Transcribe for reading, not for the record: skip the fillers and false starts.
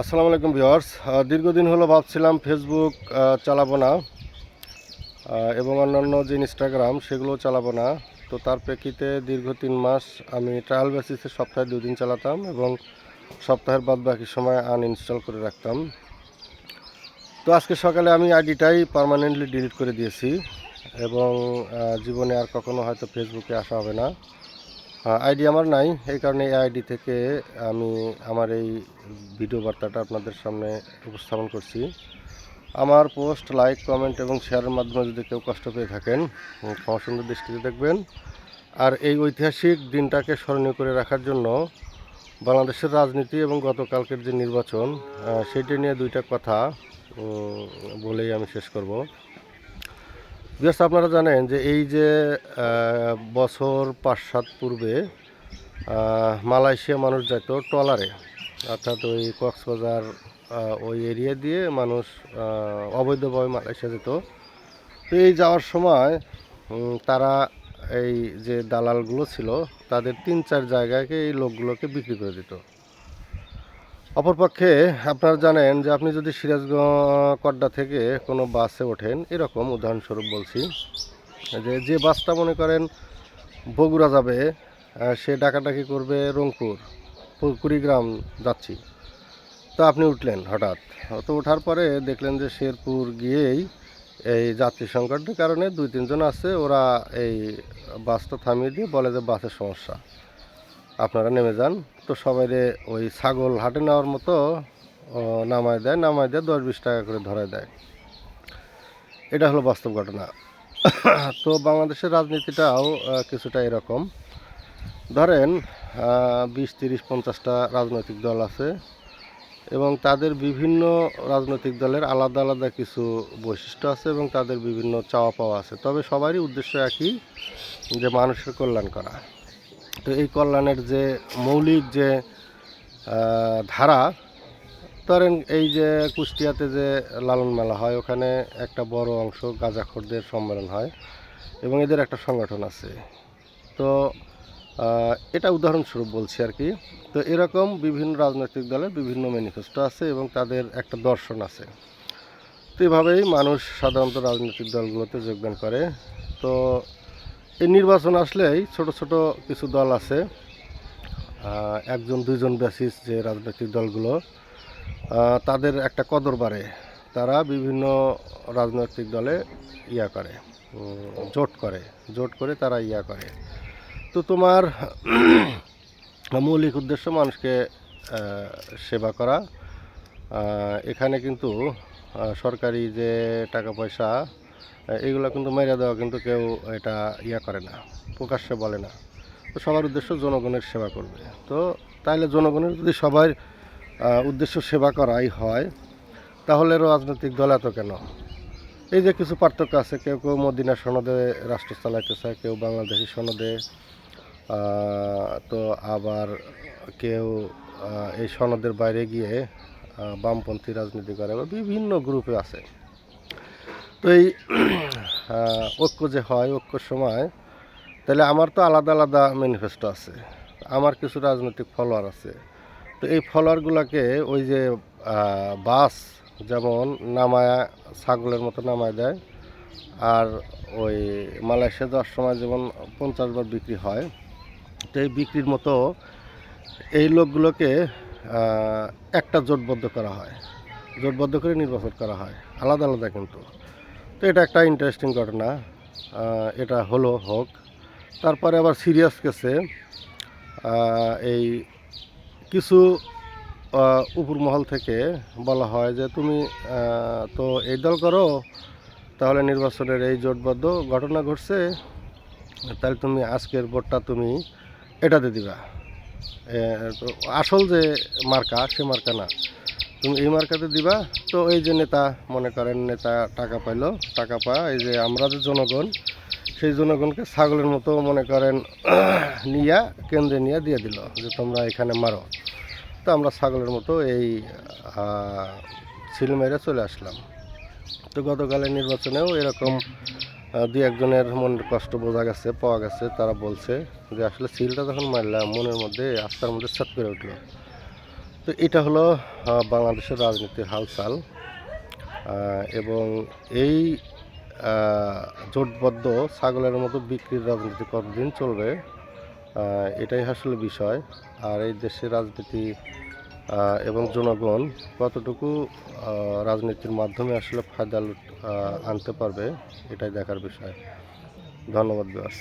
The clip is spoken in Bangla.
আসসালামু আলাইকুম ভিউয়ার্স। দীর্ঘদিন হলো ভাবছিলাম ফেসবুক চালাবো না এবং অন্যান্য যে ইনস্টাগ্রাম সেগুলো চালাবো না। তো তার প্রেক্ষিতে দীর্ঘ 3 মাস আমি ট্রায়াল বেসিসে সপ্তাহে 2 দিন চালাতাম এবং সপ্তাহের বাদ বাকি সময় আনইনস্টল করে রাখতাম। তো আজকে সকালে আমি আইডিটাই পার্মানেন্টলি ডিলিট করে দিয়েছি এবং জীবনে আর কখনো হয়তো ফেসবুকে আসা হবে না। আইডি আমার নাই, এই কারণে এই আইডি থেকে আমি আমার এই ভিডিও বার্তাটা আপনাদের সামনে উপস্থাপন করছি। আমার পোস্ট লাইক, কমেন্ট এবং শেয়ারের মাধ্যমে যদি কেউ কষ্ট পেয়ে থাকেন, ক্ষমা সুন্দর দৃষ্টিতে দেখবেন। আর এই ঐতিহাসিক দিনটাকে স্মরণীয় করে রাখার জন্য বাংলাদেশের রাজনীতি এবং গতকালকের যে নির্বাচন, সেইটা নিয়ে দুইটা কথা বলেই আমি শেষ করব। বিকজ আপনারা জানেন যে এই যে বছর 5-7 পূর্বে মালয়েশিয়া মানুষ যেত ট্রলারে, অর্থাৎ ওই কক্সবাজার ওই এরিয়া দিয়ে মানুষ অবৈধভাবে মালয়েশিয়া যেত। তো এই যাওয়ার সময় তারা এই যে দালালগুলো ছিল তাদের 3-4 জায়গাকে এই লোকগুলোকে বিক্রি করে দিত। অপরপক্ষে আপনারা জানেন যে আপনি যদি সিরাজগঞ্জ কড্ডা থেকে কোনো বাসে ওঠেন, এরকম উদাহরণস্বরূপ বলছি, যে বাসটা মনে করেন বগুড়া যাবে, সে ডাকাডাকি করবে রংপুর, কুড়িগ্রাম যাচ্ছি। তো আপনি উঠলেন হঠাৎ, তো ওঠার পরে দেখলেন যে শেরপুর গিয়েই এই যাত্রী সংকটের কারণে 2-3 জন আছে, ওরা এই বাসটা থামিয়ে দিয়ে বলে যে বাসের সমস্যা, আপনারা নেমে যান। তো সবাই ওই ছাগল হাটে নেওয়ার মতো নামায় দেয় 10-20 টাকা করে ধরায় দেয়। এটা হলো বাস্তব ঘটনা। তো বাংলাদেশের রাজনীতিটাও কিছুটা এরকম। ধরেন 20-30-50টা রাজনৈতিক দল আছে এবং তাদের বিভিন্ন রাজনৈতিক দলের আলাদা আলাদা কিছু বৈশিষ্ট্য আছে এবং তাদের বিভিন্ন চাওয়া পাওয়া আছে, তবে সবারই উদ্দেশ্য একই, যে মানুষের কল্যাণ করা। তো এই কল্যাণের যে মৌলিক যে ধারা, ধরেন এই যে কুষ্টিয়াতে যে লালন মেলা হয়, ওখানে একটা বড় অংশ গাঁজাখোরদের সম্মেলন হয় এবং এদের একটা সংগঠন আছে। তো এটা উদাহরণস্বরূপ বলছি আর কি। তো এরকম বিভিন্ন রাজনৈতিক দলের বিভিন্ন ম্যানিফেস্টো আছে এবং তাদের একটা দর্শন আছে। তো এভাবেই মানুষ সাধারণত রাজনৈতিক দলগুলোতে যোগদান করে। তো এই নির্বাচন আসলেই ছোট ছোট কিছু দল আছে, 1-2 জন বেসিস যে রাজনৈতিক দলগুলো, তাদের একটা কদর বাড়ে। তারা বিভিন্ন রাজনৈতিক দলে করে, জোট করে তারা করে। তো তোমার মৌলিক উদ্দেশ্য মানুষকে সেবা করা। এখানে কিন্তু সরকারি যে টাকা পয়সা, এগুলো কিন্তু মেরে দেওয়া, কিন্তু কেউ এটা করে না, প্রকাশ্যে বলে না। তো সবার উদ্দেশ্য জনগণের সেবা করবে। তো তাইলে জনগণের যদি সবার উদ্দেশ্য সেবা করাই হয়, তাহলে রাজনৈতিক দল এত কেন? এই যে কিছু পার্থক্য আছে, কেউ কেউ মদিনা সনদে রাষ্ট্র চালাইতে চায়, কেউ বাংলাদেশি সনদে, তো আবার কেউ এই সনদের বাইরে গিয়ে বামপন্থী রাজনীতি করে, বা বিভিন্ন গ্রুপে আছে। তো এই ঐক্য যে হয়, ঐক্যর সময় তাহলে আমার তো আলাদা আলাদা ম্যানিফেস্টো আছে, আমার কিছু রাজনৈতিক ফলোয়ার আছে। তো এই ফলোয়ারগুলোকে ওই যে বাস যেমন নামায়া ছাগলের মতো নামায় দেয়, আর ওই মালয়েশিয়া যাওয়ার সময় যেমন 50 বার বিক্রি হয়, তো এই বিক্রির মতো এই লোকগুলোকে একটা জোটবদ্ধ করা হয়, জোটবদ্ধ করে নির্বাচন করা হয়, আলাদা আলাদা কিন্তু। তো এটা একটা ইন্টারেস্টিং ঘটনা, এটা হোক। তারপরে আবার সিরিয়াস কেসে এই কিছু উপর মহল থেকে বলা হয় যে তুমি তো এই দল করো, তাহলে নির্বাচনের এই জোটবদ্ধ ঘটনা ঘটছে, তাহলে তুমি আজকের ভোটটা তুমি এটাতে দিবা। তো আসল যে মার্কা, সে মার্কা না, তুমি এই মার্কাতে দিবা। তো এই যে নেতা, মনে করেন নেতা টাকা পাইলো, টাকা পায় এই যে আমরা যে জনগণ, সেই জনগণকে ছাগলের মতো মনে করেন নিয়ে কেন্দ্রে নিয়ে দিয়ে দিল যে তোমরা এখানে মারো। তো আমরা ছাগলের মতো এই সিল মেরে চলে আসলাম। তো গতকালের নির্বাচনেও এরকম 2-1 জনের মনের কষ্ট পাওয়া গেছে। তারা বলছে যে আসলে সিলটা যখন মারলাম, মনের মধ্যে আস্থার মধ্যে ছাপ করে উঠলো। তো এটা হলো বাংলাদেশের রাজনীতির হালচাল, এবং এই জোটবদ্ধ ছাগলের মতো বিক্রির রাজনীতি কতদিন চলবে, এটাই আসলে বিষয়। আর এই দেশের রাজনীতি এবং জনগণ কতটুকু রাজনীতির মাধ্যমে আসলে ফায়দা আনতে পারবে, এটাই দেখার বিষয়। ধন্যবাদ বিয়াস।